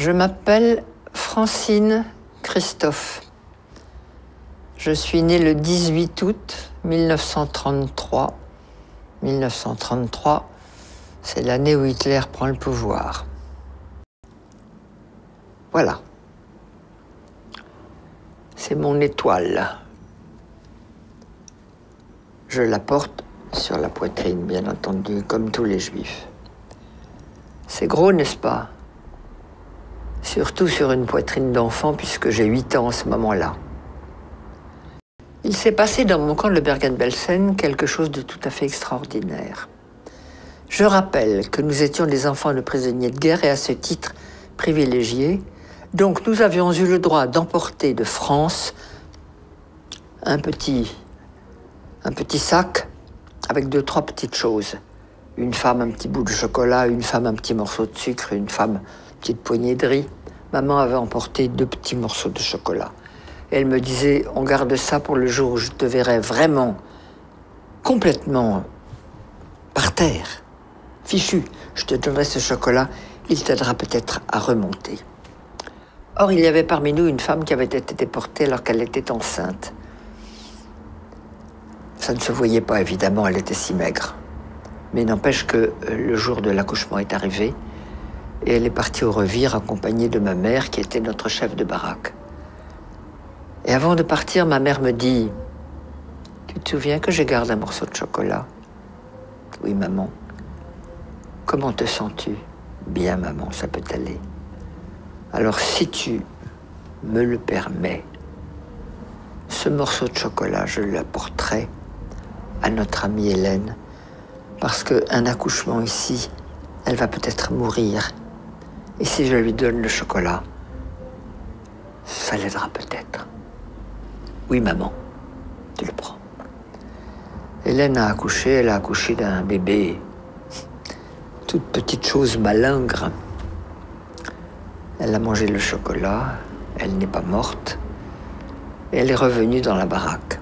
Je m'appelle Francine Christophe. Je suis née le 18 août 1933. 1933, c'est l'année où Hitler prend le pouvoir. Voilà. C'est mon étoile. Je la porte sur la poitrine, bien entendu, comme tous les Juifs. C'est gros, n'est-ce pas? Surtout sur une poitrine d'enfant, puisque j'ai 8 ans en ce moment-là. Il s'est passé dans mon camp de Bergen-Belsen quelque chose de tout à fait extraordinaire. Je rappelle que nous étions des enfants de prisonniers de guerre et à ce titre privilégiés. Donc nous avions eu le droit d'emporter de France un petit sac avec 2-3 petites choses. Une femme, un petit bout de chocolat, une femme, un petit morceau de sucre, une femme, une petite poignée de riz. Maman avait emporté 2 petits morceaux de chocolat. Elle me disait, on garde ça pour le jour où je te verrai vraiment, complètement par terre, fichu. Je te donnerai ce chocolat, il t'aidera peut-être à remonter. Or, il y avait parmi nous une femme qui avait été déportée alors qu'elle était enceinte. Ça ne se voyait pas, évidemment, elle était si maigre. Mais n'empêche que le jour de l'accouchement est arrivé et elle est partie au revire accompagnée de ma mère qui était notre chef de baraque. Et avant de partir, ma mère me dit « Tu te souviens que je garde un morceau de chocolat ?»« Oui, maman. »« Comment te sens-tu ?»« Bien, maman, ça peut aller. »« Alors, si tu me le permets, ce morceau de chocolat, je l'apporterai à notre amie Hélène, parce qu'un accouchement ici, elle va peut-être mourir. Et si je lui donne le chocolat, ça l'aidera peut-être. » Oui, maman, tu le prends. Hélène a accouché, elle a accouché d'un bébé, toute petite chose malingre. Elle a mangé le chocolat, elle n'est pas morte, et elle est revenue dans la baraque.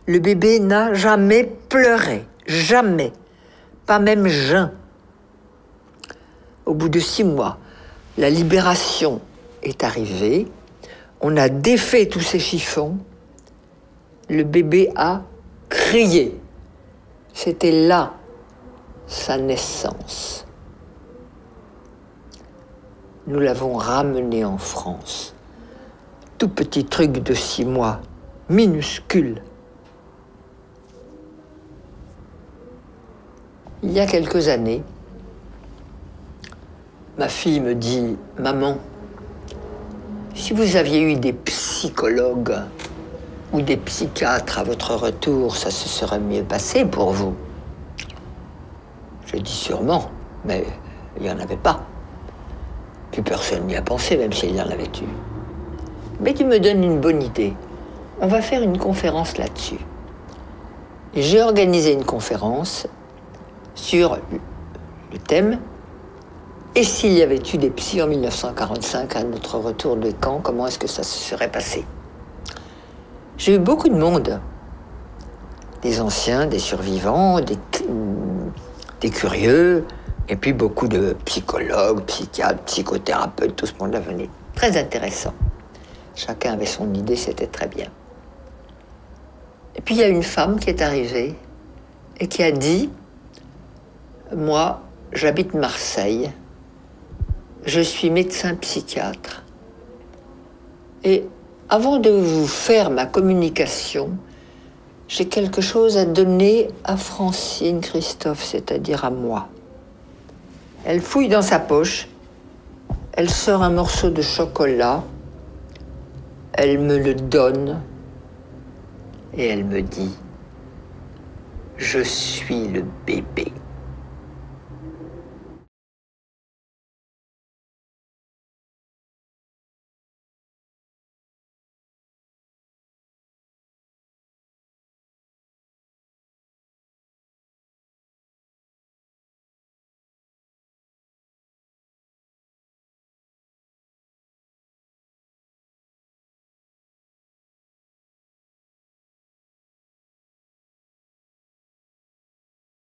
Le bébé n'a jamais pleuré, jamais, pas même jeun. Au bout de 6 mois, la libération est arrivée. On a défait tous ces chiffons. Le bébé a crié. C'était là sa naissance. Nous l'avons ramené en France. Tout petit truc de 6 mois, minuscule. Il y a quelques années, ma fille me dit « Maman, si vous aviez eu des psychologues ou des psychiatres à votre retour, ça se serait mieux passé pour vous. » Je dis sûrement, mais il n'y en avait pas. Plus personne n'y a pensé, même s'il y en avait eu. Mais tu me donnes une bonne idée. On va faire une conférence là-dessus. J'ai organisé une conférence sur le thème « Et s'il y avait eu des psys en 1945 à notre retour de camp, comment est-ce que ça se serait passé ?» J'ai eu beaucoup de monde, des anciens, des survivants, des curieux, et puis beaucoup de psychologues, psychiatres, psychothérapeutes, tout ce monde-là venait. Très intéressant. Chacun avait son idée, c'était très bien. Et puis il y a une femme qui est arrivée et qui a dit « Moi, j'habite Marseille. Je suis médecin psychiatre. Et avant de vous faire ma communication, j'ai quelque chose à donner à Francine Christophe, c'est-à-dire à moi. » Elle fouille dans sa poche, elle sort un morceau de chocolat, elle me le donne et elle me dit « Je suis le bébé. »